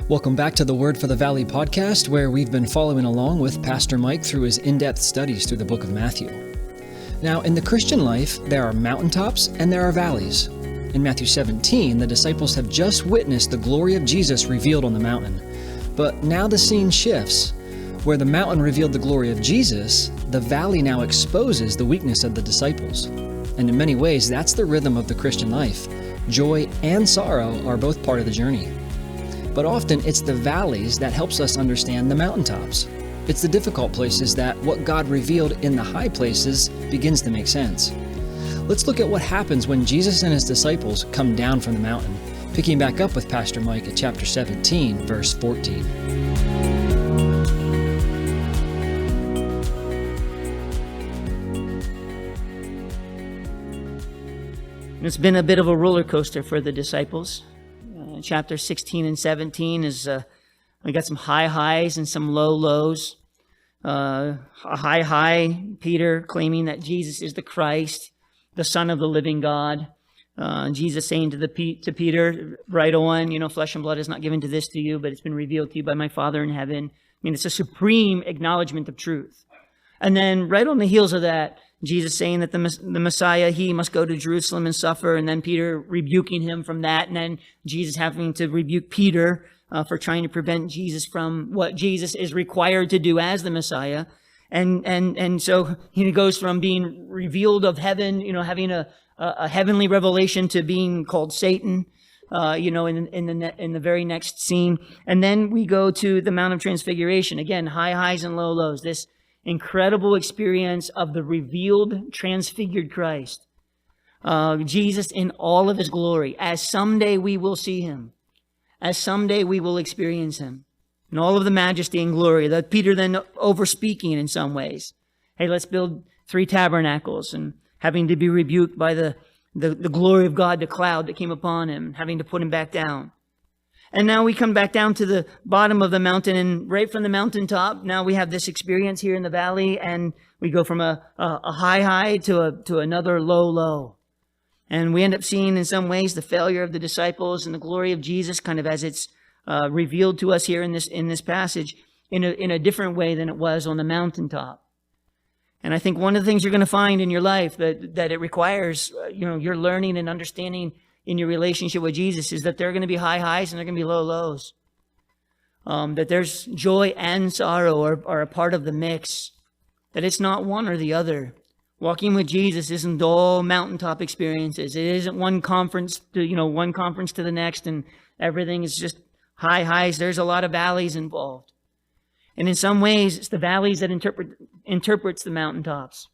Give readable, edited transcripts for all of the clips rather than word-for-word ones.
Welcome back to the Word for the Valley podcast, where we've been following along with Pastor Mike through his in-depth studies through the book of Matthew. Now, in the Christian life, there are mountaintops and there are valleys. In Matthew 17, the disciples have just witnessed the glory of Jesus revealed on the mountain. But now the scene shifts. Where the mountain revealed the glory of Jesus, the valley now exposes the weakness of the disciples. And in many ways, that's the rhythm of the Christian life. Joy and sorrow are both part of the journey. But often it's the valleys that helps us understand the mountaintops. It's the difficult places that what God revealed in the high places begins to make sense. Let's look at what happens when Jesus and his disciples come down from the mountain, picking back up with Pastor Mike at chapter 17, verse 14. It's been a bit of a roller coaster for the disciples. Chapter 16 and 17 is, we got some high highs and some low lows. A high, Peter claiming that Jesus is the Christ, the Son of the living God. Jesus saying to Peter, right on, flesh and blood is not given to this to you, but it's been revealed to you by my Father in heaven. I mean, it's a supreme acknowledgement of truth. And then right on the heels of that, Jesus saying that the Messiah, he must go to Jerusalem and suffer, and then Peter rebuking him from that, and then Jesus having to rebuke Peter for trying to prevent Jesus from what Jesus is required to do as the Messiah. And so he goes from being revealed of heaven, having a heavenly revelation, to being called Satan, in the very next scene. And then we go to the Mount of Transfiguration. Again, high highs and low lows. This incredible experience of the revealed, transfigured Christ. Jesus in all of his glory, as someday we will see him, as someday we will experience him, in all of the majesty and glory. That Peter then over speaking in some ways. Hey, let's build 3 tabernacles, and having to be rebuked by the glory of God, the cloud that came upon him, having to put him back down. And now we come back down to the bottom of the mountain, and right from the mountaintop, now we have this experience here in the valley, and we go from a high to another low. And we end up seeing in some ways the failure of the disciples and the glory of Jesus, kind of as it's revealed to us here in this passage, in a different way than it was on the mountaintop. And I think one of the things you're going to find in your life that it requires, your learning and understanding in your relationship with Jesus, is that there are going to be high highs and there are going to be low lows. That there's joy and sorrow are a part of the mix. That it's not one or the other. Walking with Jesus isn't all mountaintop experiences. It isn't one conference to the next, and everything is just high highs. There's a lot of valleys involved. And in some ways, it's the valleys that interprets the mountaintops.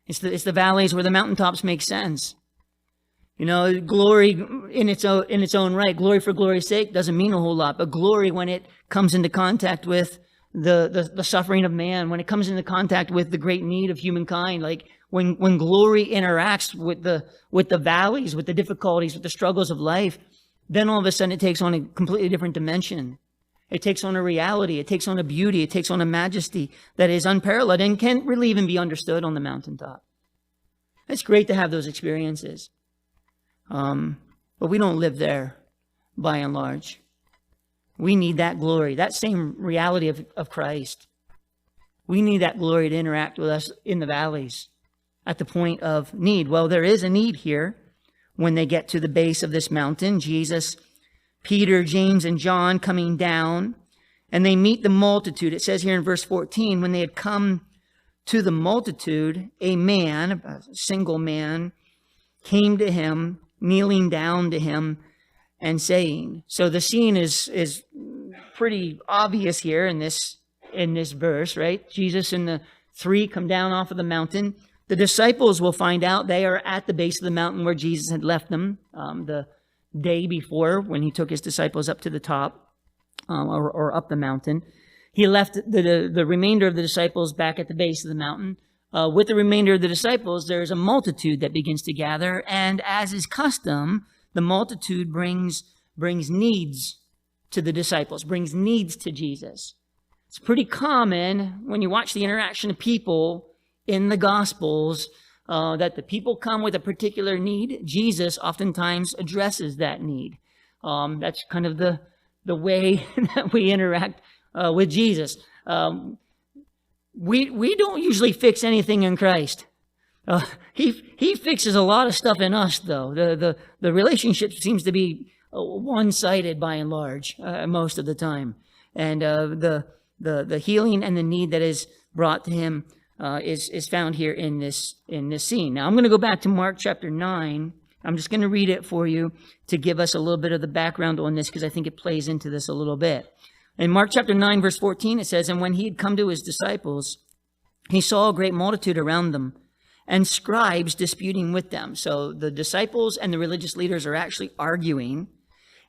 It's the valleys where the mountaintops make sense. Glory in its own right, glory for glory's sake, doesn't mean a whole lot. But glory, when it comes into contact with the suffering of man, when it comes into contact with the great need of humankind, like when glory interacts with the valleys, with the difficulties, with the struggles of life, then all of a sudden it takes on a completely different dimension. It takes on a reality. It takes on a beauty. It takes on a majesty that is unparalleled and can't really even be understood on the mountaintop. It's great to have those experiences. But we don't live there, by and large. We need that glory, that same reality of Christ. We need that glory to interact with us in the valleys at the point of need. Well, there is a need here when they get to the base of this mountain. Jesus, Peter, James, and John coming down, and they meet the multitude. It says here in verse 14, when they had come to the multitude, a single man, came to him, kneeling down to him and saying. So the scene is pretty obvious here in this verse, right? Jesus and the 3 come down off of the mountain. The disciples will find out they are at the base of the mountain where Jesus had left them the day before, when he took his disciples up to the top or up the mountain. He left the remainder of the disciples back at the base of the mountain. With the remainder of the disciples, there's a multitude that begins to gather, and as is custom, the multitude brings needs to the disciples, brings needs to Jesus. It's pretty common when you watch the interaction of people in the Gospels that the people come with a particular need. Jesus oftentimes addresses that need. That's kind of the the way that we interact with Jesus. We don't usually fix anything in Christ. He fixes a lot of stuff in us, though. The relationship seems to be one-sided by and large most of the time, and the healing and the need that is brought to him is found here in this scene. Now I'm going to go back to Mark chapter 9. I'm just going to read it for you to give us a little bit of the background on this, because I think it plays into this a little bit. In Mark chapter 9, verse 14, it says, "And when he had come to his disciples, he saw a great multitude around them, and scribes disputing with them." So the disciples and the religious leaders are actually arguing.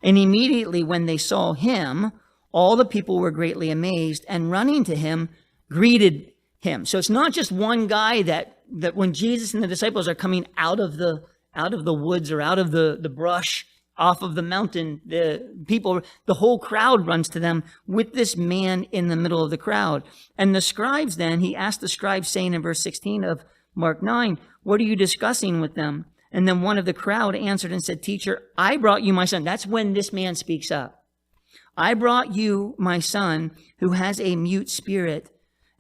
"And immediately when they saw him, all the people were greatly amazed, and running to him, greeted him." So it's not just one guy that when Jesus and the disciples are coming out of the woods or out of the brush, off of the mountain, the whole crowd runs to them with this man in the middle of the crowd. And the scribes then, he asked the scribes, saying in verse 16 of Mark 9, "What are you discussing with them?" And then one of the crowd answered and said, "Teacher, I brought you my son." That's when this man speaks up. "I brought you my son who has a mute spirit,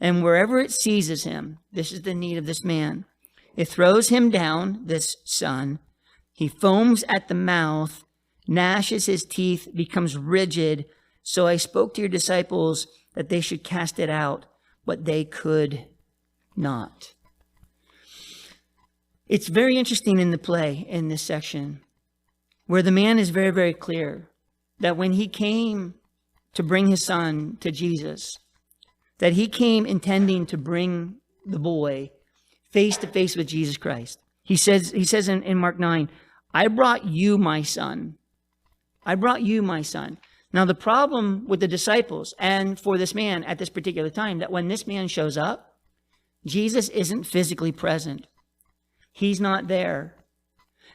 and wherever it seizes him," this is the need of this man, "it throws him down," this son. "He foams at the mouth, gnashes his teeth, becomes rigid. So I spoke to your disciples that they should cast it out, but they could not." It's very interesting in the play, in this section, where the man is very, very clear that when he came to bring his son to Jesus, that he came intending to bring the boy face to face with Jesus Christ. He says in Mark 9, "I brought you my son. I brought you my son." Now, the problem with the disciples and for this man at this particular time, that when this man shows up, Jesus isn't physically present. He's not there.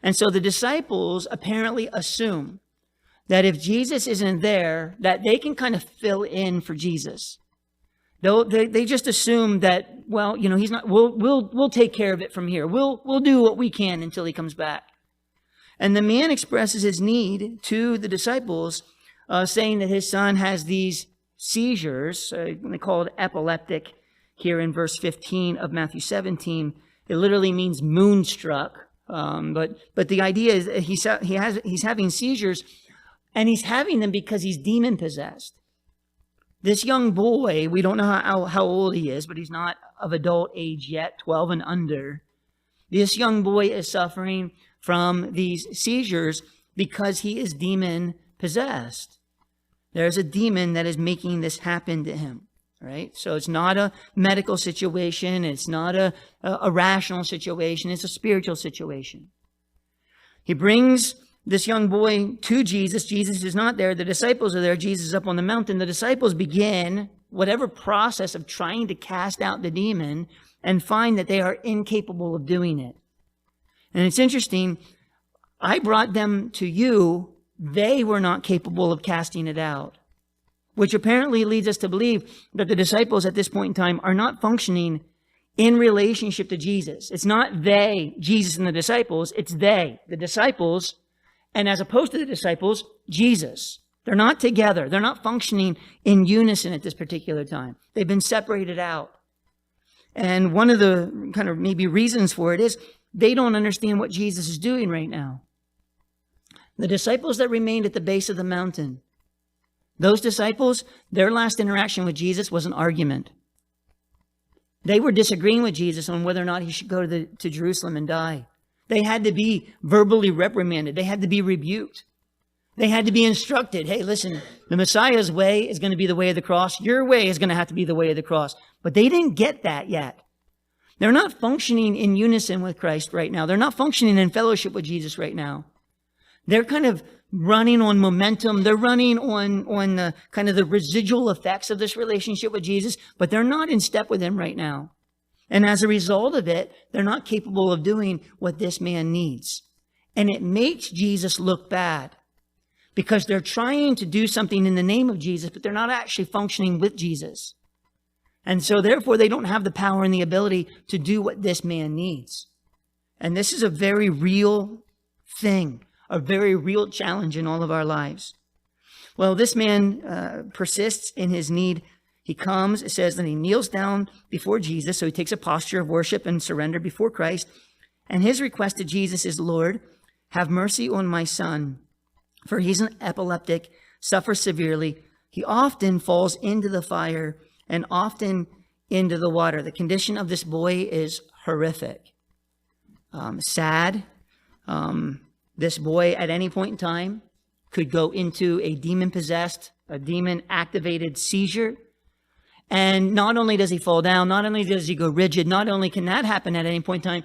And so the disciples apparently assume that if Jesus isn't there, that they can kind of fill in for Jesus. They just assume that, well, he's not. We'll take care of it from here. We'll do what we can until he comes back. And the man expresses his need to the disciples, saying that his son has these seizures. They call it epileptic here in verse 15 of Matthew 17. It literally means moonstruck. But the idea is that he's having seizures, and he's having them because he's demon possessed. This young boy, we don't know how old he is, but he's not of adult age yet, 12 and under. This young boy is suffering from these seizures because he is demon possessed. There's a demon that is making this happen to him, right? So it's not a medical situation. It's not a rational situation. It's a spiritual situation. He brings this young boy to Jesus. Jesus is not there. The disciples are there. Jesus is up on the mountain. The disciples begin whatever process of trying to cast out the demon and find that they are incapable of doing it. And it's interesting. I brought them to you. They were not capable of casting it out, which apparently leads us to believe that the disciples at this point in time are not functioning in relationship to Jesus. It's not they, Jesus and the disciples. It's they, the disciples, and as opposed to the disciples, Jesus. They're not together. They're not functioning in unison at this particular time. They've been separated out. And one of the kind of maybe reasons for it is they don't understand what Jesus is doing right now. The disciples that remained at the base of the mountain, those disciples, their last interaction with Jesus was an argument. They were disagreeing with Jesus on whether or not he should go to Jerusalem and die. They had to be verbally reprimanded. They had to be rebuked. They had to be instructed. Hey, listen, the Messiah's way is going to be the way of the cross. Your way is going to have to be the way of the cross. But they didn't get that yet. They're not functioning in unison with Christ right now. They're not functioning in fellowship with Jesus right now. They're kind of running on momentum. They're running on the kind of the residual effects of this relationship with Jesus, but they're not in step with him right now. And as a result of it, they're not capable of doing what this man needs. And it makes Jesus look bad because they're trying to do something in the name of Jesus, but they're not actually functioning with Jesus. And so therefore, they don't have the power and the ability to do what this man needs. And this is a very real thing, a very real challenge in all of our lives. Well, this man persists in his need. He comes, it says, and he kneels down before Jesus. So he takes a posture of worship and surrender before Christ. And his request to Jesus is, Lord, have mercy on my son, for he's an epileptic, suffers severely. He often falls into the fire and often into the water. The condition of this boy is horrific. Sad. This boy at any point in time could go into a demon-possessed, a demon-activated seizure. And not only does he fall down, not only does he go rigid, not only can that happen at any point in time,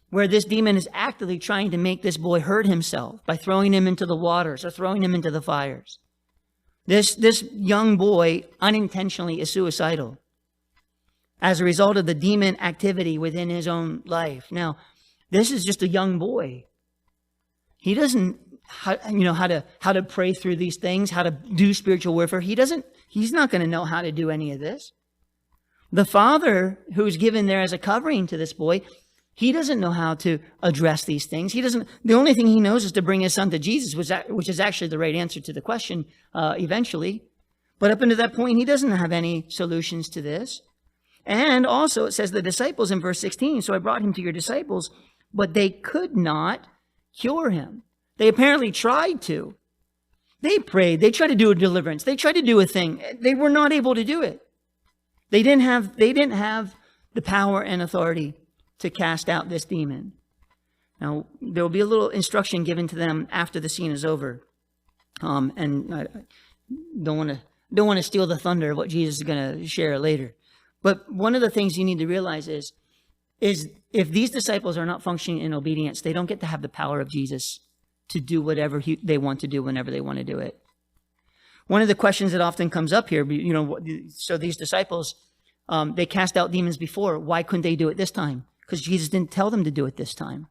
where this demon is actively trying to make this boy hurt himself by throwing him into the waters or throwing him into the fires. This young boy unintentionally is suicidal as a result of the demon activity within his own life. Now, this is just a young boy. He doesn't how to pray through these things, how to do spiritual warfare. He's not going to know how to do any of this. The father who's given there as a covering to this boy, he doesn't know how to address these things. The only thing he knows is to bring his son to Jesus, which is actually the right answer to the question eventually. But up until that point, he doesn't have any solutions to this. And also it says the disciples in verse 16, so I brought him to your disciples, but they could not cure him. They apparently tried to. They prayed. They tried to do a deliverance. They tried to do a thing. They were not able to do it. They didn't have the power and authority to cast out this demon. Now, there will be a little instruction given to them after the scene is over. And I don't want to steal the thunder of what Jesus is going to share later. But one of the things you need to realize is if these disciples are not functioning in obedience, they don't get to have the power of Jesus to do whatever they want to do whenever they want to do it. One of the questions that often comes up here, so these disciples, they cast out demons before. Why couldn't they do it this time? Because Jesus didn't tell them to do it this time.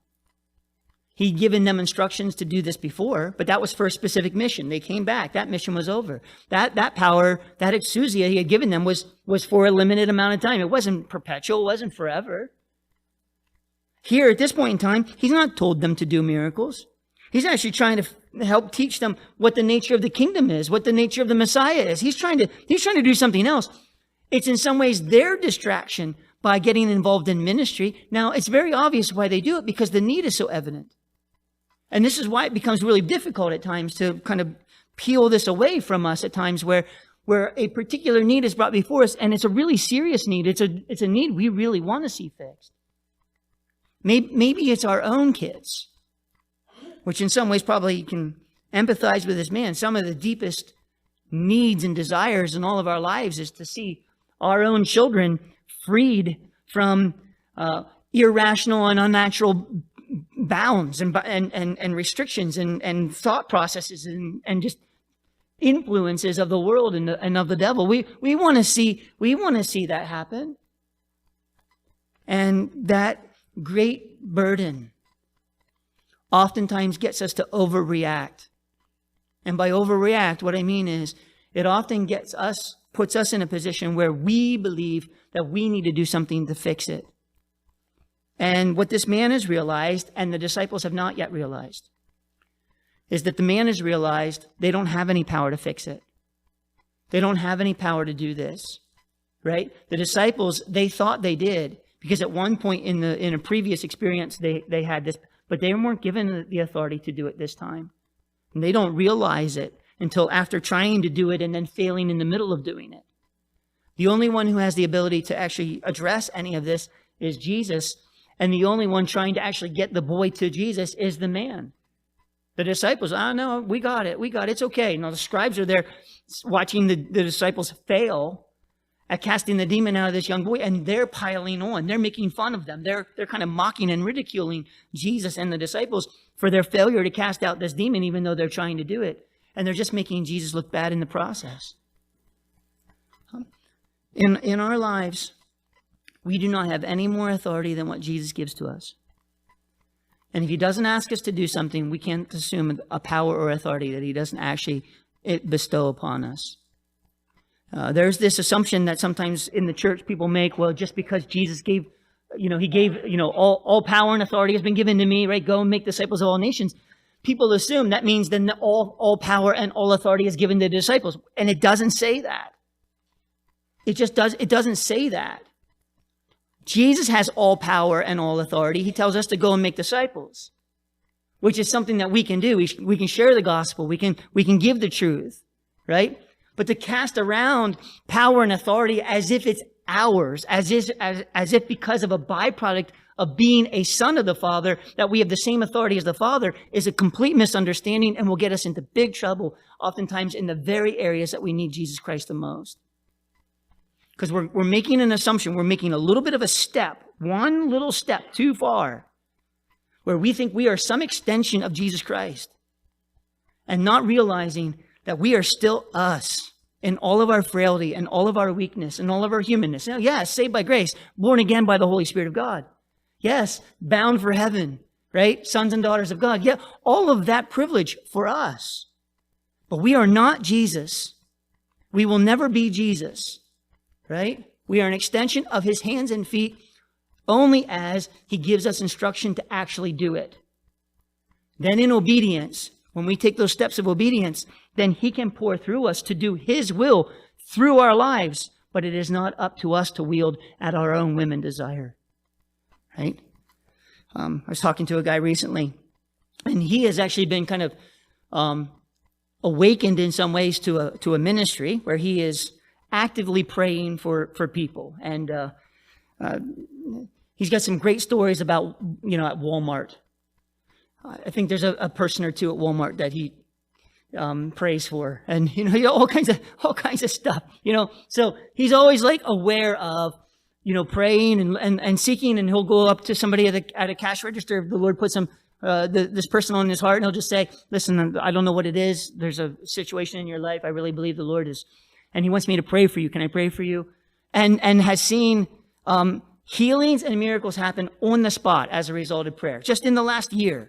He'd given them instructions to do this before, but that was for a specific mission. They came back. That mission was over. That power, that exousia he had given them was for a limited amount of time. It wasn't perpetual. It wasn't forever. Here, at this point in time, he's not told them to do miracles. He's actually trying to help teach them what the nature of the kingdom is, what the nature of the Messiah is. He's trying to do something else. It's in some ways their distraction by getting involved in ministry. Now, it's very obvious why they do it, because the need is so evident. And this is why it becomes really difficult at times to kind of peel this away from us at times where a particular need is brought before us, and it's a really serious need. It's a need we really want to see fixed. Maybe it's our own kids, which in some ways probably you can empathize with this man. Some of the deepest needs and desires in all of our lives is to see our own children freed from irrational and unnatural bounds and restrictions and thought processes and just influences of the world and of the devil. We want to see that happen. And that great burden oftentimes gets us to overreact. And by overreact, what I mean is it often puts us in a position where we believe that we need to do something to fix it. And what this man has realized, and the disciples have not yet realized, is that the man has realized they don't have any power to fix it. They don't have any power to do this, right? The disciples, they thought they did, because at one point in a previous experience, they had this, but they weren't given the authority to do it this time. And they don't realize it until after trying to do it and then failing in the middle of doing it. The only one who has the ability to actually address any of this is Jesus. And the only one trying to actually get the boy to Jesus is the man. The disciples, no, we got it. It's okay. Now the scribes are there watching the disciples fail at casting the demon out of this young boy, and they're piling on. They're making fun of them. They're kind of mocking and ridiculing Jesus and the disciples for their failure to cast out this demon, even though they're trying to do it. And they're just making Jesus look bad in the process. In our lives, we do not have any more authority than what Jesus gives to us. And if he doesn't ask us to do something, we can't assume a power or authority that he doesn't actually bestow upon us. There's this assumption that sometimes in the church people make, well, just because Jesus gave, he gave, all power and authority has been given to me, right? Go and make disciples of all nations. people assume that means then all power and all authority is given to the disciples. And it doesn't say that. It doesn't say that. Jesus has all power and all authority. He tells us to go and make disciples, which is something that we can do. We can share the gospel. We can give the truth, right? But to cast around power and authority as if it's ours, as if because of a byproduct of being a son of the Father, that we have the same authority as the Father, is a complete misunderstanding and will get us into big trouble, oftentimes in the very areas that we need Jesus Christ the most. Because we're making an assumption, we're making a little bit of a step, one little step too far, where we think we are some extension of Jesus Christ, and not realizing that we are still us in all of our frailty and all of our weakness and all of our humanness. Now, yes, saved by grace, born again by the Holy Spirit of God. Yes, bound for heaven, right? Sons and daughters of God. Yeah, all of that privilege for us. But we are not Jesus. We will never be Jesus, right? We are an extension of his hands and feet only as he gives us instruction to actually do it. Then in obedience, when we take those steps of obedience, then he can pour through us to do his will through our lives. But it is not up to us to wield at our own whim and desire. Right? I was talking to a guy recently, and he has actually been kind of awakened in some ways to a ministry where he is actively praying for people. And he's got some great stories about, at Walmart. I think there's a person or two at Walmart that he prays for, and all kinds of stuff. So he's always like aware of praying and seeking, and he'll go up to somebody at a cash register if the Lord puts this person on his heart, and he'll just say, "Listen, I don't know what it is. There's a situation in your life. I really believe the Lord is, and he wants me to pray for you. Can I pray for you?" And has seen healings and miracles happen on the spot as a result of prayer, just in the last year.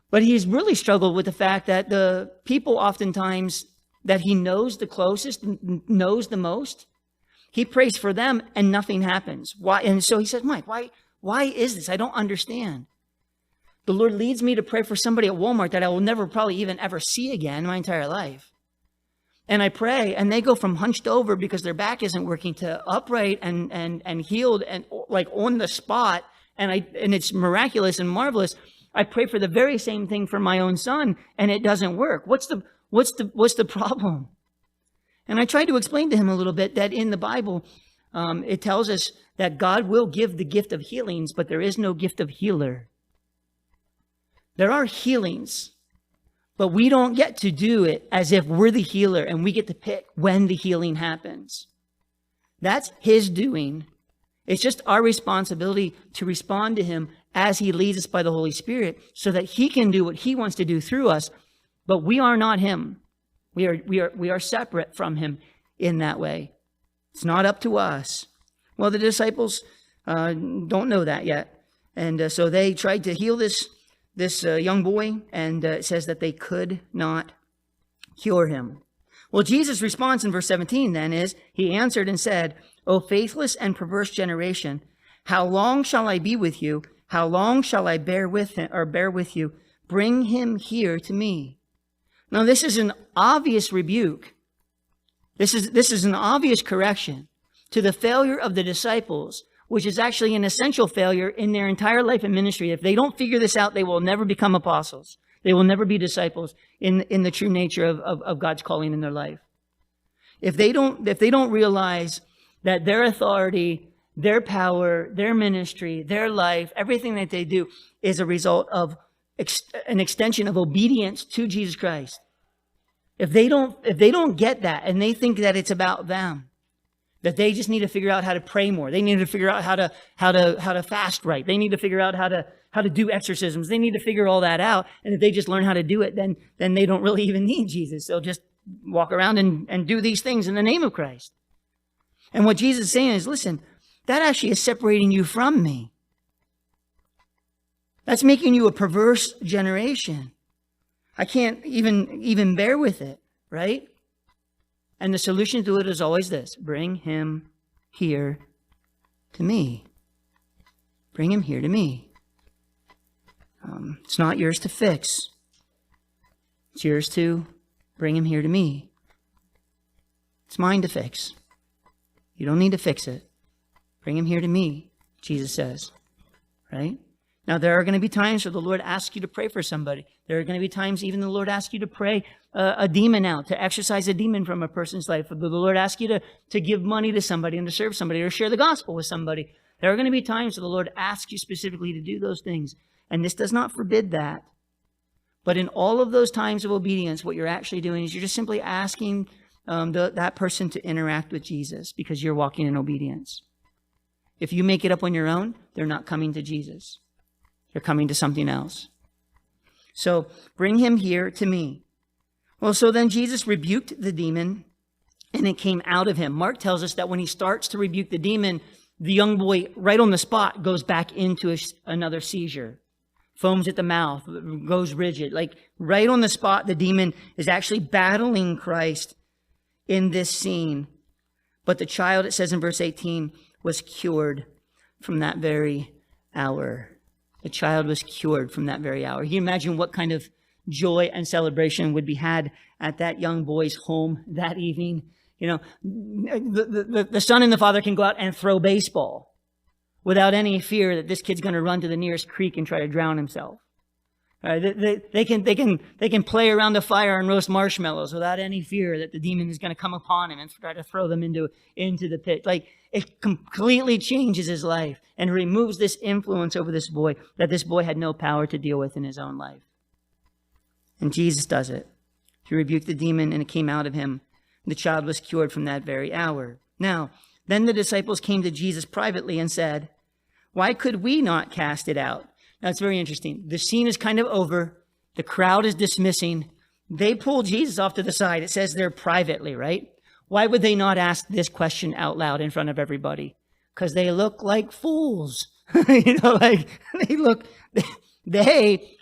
But he's really struggled with the fact that the people oftentimes that he knows the closest, knows the most, he prays for them and nothing happens. Why? And so he says, "Mike, why is this? I don't understand. The Lord leads me to pray for somebody at Walmart that I will never probably even ever see again in my entire life. And I pray, and they go from hunched over because their back isn't working to upright and healed and like on the spot. And it's miraculous and marvelous. I pray for the very same thing for my own son, and it doesn't work. What's the problem?" And I tried to explain to him a little bit that in the Bible, it tells us that God will give the gift of healings, but there is no gift of healer. There are healings, but we don't get to do it as if we're the healer and we get to pick when the healing happens. That's his doing. It's just our responsibility to respond to him as he leads us by the Holy Spirit so that he can do what he wants to do through us, but we are not him. We are separate from him in that way. It's not up to us. Well, the disciples don't know that yet. And so they tried to heal this young boy, and it says that they could not cure him. Well, Jesus' response in verse 17 then is, he answered and said, "O faithless and perverse generation, how long shall I be with you? How long shall I bear with you? Bring him here to me." Now, this is an obvious rebuke. This is an obvious correction to the failure of the disciples, which is actually an essential failure in their entire life and ministry. If they don't figure this out, they will never become apostles. They will never be disciples in the true nature of God's calling in their life. If they don't realize that their authority, their power, their ministry, their life, everything that they do is a result of an extension of obedience to Jesus Christ. If they don't get that and they think that it's about them, that they just need to figure out how to pray more, they need to figure out how to fast right, they need to figure out how to do exorcisms, they need to figure all that out, and if they just learn how to do it, then they don't really even need Jesus. They'll just walk around and do these things in the name of Christ. And what Jesus is saying is, listen, that actually is separating you from me. That's making you a perverse generation. I can't even bear with it, right? And the solution to it is always this: bring him here to me. Bring him here to me. It's not yours to fix. It's yours to bring him here to me. It's mine to fix. You don't need to fix it. Bring him here to me, Jesus says. Right? Now, there are going to be times where the Lord asks you to pray for somebody. There are going to be times even the Lord asks you to pray a demon out, to exorcise a demon from a person's life. The Lord asks you to give money to somebody and to serve somebody or share the gospel with somebody. There are going to be times where the Lord asks you specifically to do those things. And this does not forbid that. But in all of those times of obedience, what you're actually doing is you're just simply asking that person to interact with Jesus because you're walking in obedience. If you make it up on your own, they're not coming to Jesus. They're coming to something else. So bring him here to me. Well, so then Jesus rebuked the demon and it came out of him. Mark tells us that when he starts to rebuke the demon, the young boy right on the spot goes back into another seizure. Foams at the mouth, goes rigid. Like right on the spot, the demon is actually battling Christ in this scene. But the child, it says in verse 18, was cured from that very hour. The child was cured from that very hour. Can you imagine what kind of joy and celebration would be had at that young boy's home that evening? You know, the son and the father can go out and throw baseball without any fear that this kid's going to run to the nearest creek and try to drown himself. They can play around the fire and roast marshmallows without any fear that the demon is going to come upon him and try to throw them into the pit. Like, it completely changes his life and removes this influence over this boy that this boy had no power to deal with in his own life. And Jesus does it. He rebuked the demon and it came out of him. The child was cured from that very hour. Now, then the disciples came to Jesus privately and said, "Why could we not cast it out?" Now, it's very interesting. The scene is kind of over. The crowd is dismissing. They pull Jesus off to the side. It says they're privately, right? Why would they not ask this question out loud in front of everybody? Because they look like fools. They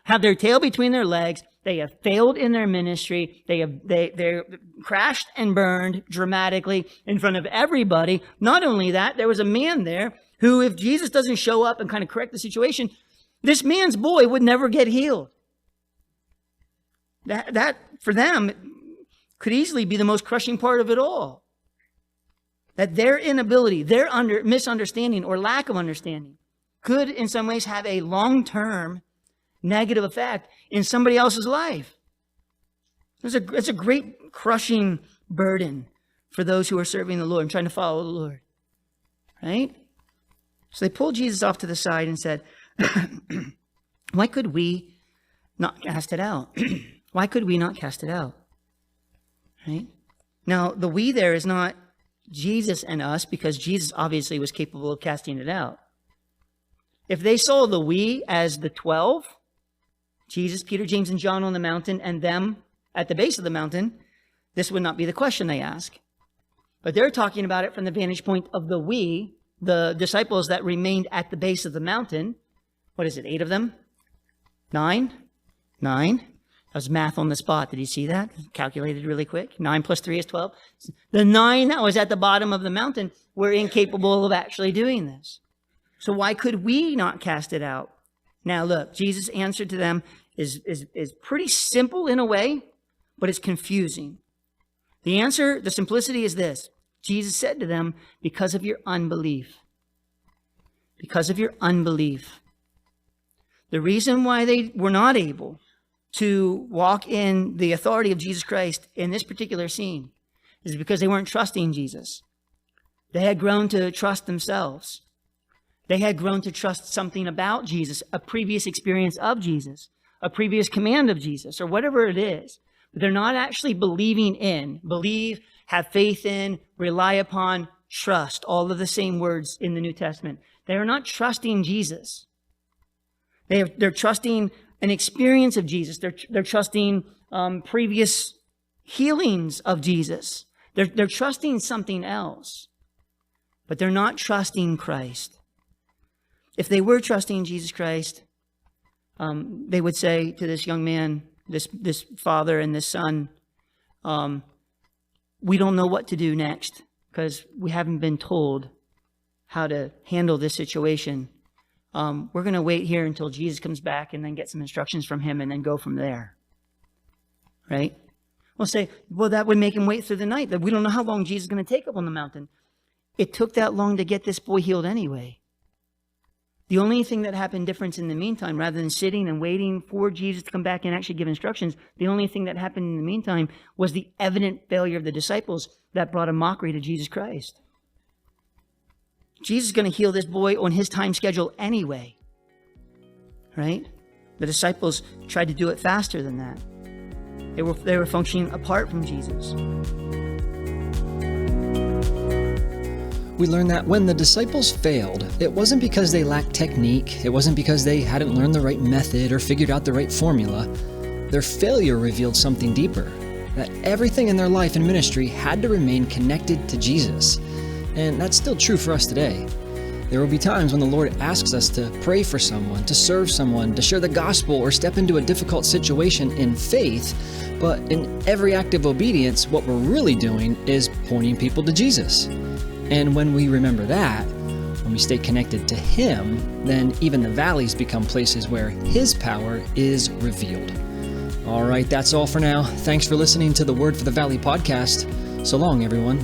have their tail between their legs. They have failed in their ministry. They're crashed and burned dramatically in front of everybody. Not only that, there was a man there who, if Jesus doesn't show up and kind of correct the situation, this man's boy would never get healed. That for them could easily be the most crushing part of it all. That their inability, their misunderstanding or lack of understanding could in some ways have a long-term negative effect in somebody else's life. It's a great crushing burden for those who are serving the Lord and trying to follow the Lord. Right? So they pulled Jesus off to the side and said, "Why could we not cast it out?" Why could we not cast it out? Right? Now, the we there is not Jesus and us, because Jesus obviously was capable of casting it out. If they saw the we as the 12, Jesus, Peter, James, and John on the mountain, and them at the base of the mountain, this would not be the question they ask. But they're talking about it from the vantage point of the we, the disciples that remained at the base of the mountain. What is it, 8 of them? 9? That was math on the spot. Did you see that? Calculated really quick. 9 plus 3 is 12. The 9 that was at the bottom of the mountain were incapable of actually doing this. So why could we not cast it out? Now look, Jesus' answer to them is pretty simple in a way, but it's confusing. The answer, the simplicity is this. Jesus said to them, because of your unbelief. Because of your unbelief. The reason why they were not able to walk in the authority of Jesus Christ in this particular scene is because they weren't trusting Jesus. They had grown to trust themselves. They had grown to trust something about Jesus, a previous experience of Jesus, a previous command of Jesus, or whatever it is. But they're not actually believing in, believe, have faith in, rely upon, trust, all of the same words in the New Testament. They are not trusting Jesus. They're trusting an experience of Jesus. They're trusting previous healings of Jesus. They're trusting something else, but they're not trusting Christ. If they were trusting Jesus Christ, they would say to this young man, this father and this son, we don't know what to do next because we haven't been told how to handle this situation. we're going to wait here until Jesus comes back and then get some instructions from him and then go from there. Right? We'll say, well, that would make him wait through the night. That we don't know how long Jesus is going to take up on the mountain. It took that long to get this boy healed anyway. The only thing that happened different in the meantime, rather than sitting and waiting for Jesus to come back and actually give instructions, the only thing that happened in the meantime was the evident failure of the disciples that brought a mockery to Jesus Christ. Jesus is going to heal this boy on his time schedule anyway. Right? The disciples tried to do it faster than that. They were functioning apart from Jesus. We learn that when the disciples failed, it wasn't because they lacked technique, it wasn't because they hadn't learned the right method or figured out the right formula. Their failure revealed something deeper, that everything in their life and ministry had to remain connected to Jesus. And that's still true for us today. There will be times when the Lord asks us to pray for someone, to serve someone, to share the gospel, or step into a difficult situation in faith. But in every act of obedience, what we're really doing is pointing people to Jesus. And when we remember that, when we stay connected to Him, then even the valleys become places where His power is revealed. All right, that's all for now. Thanks for listening to the Word for the Valley podcast. So long, everyone.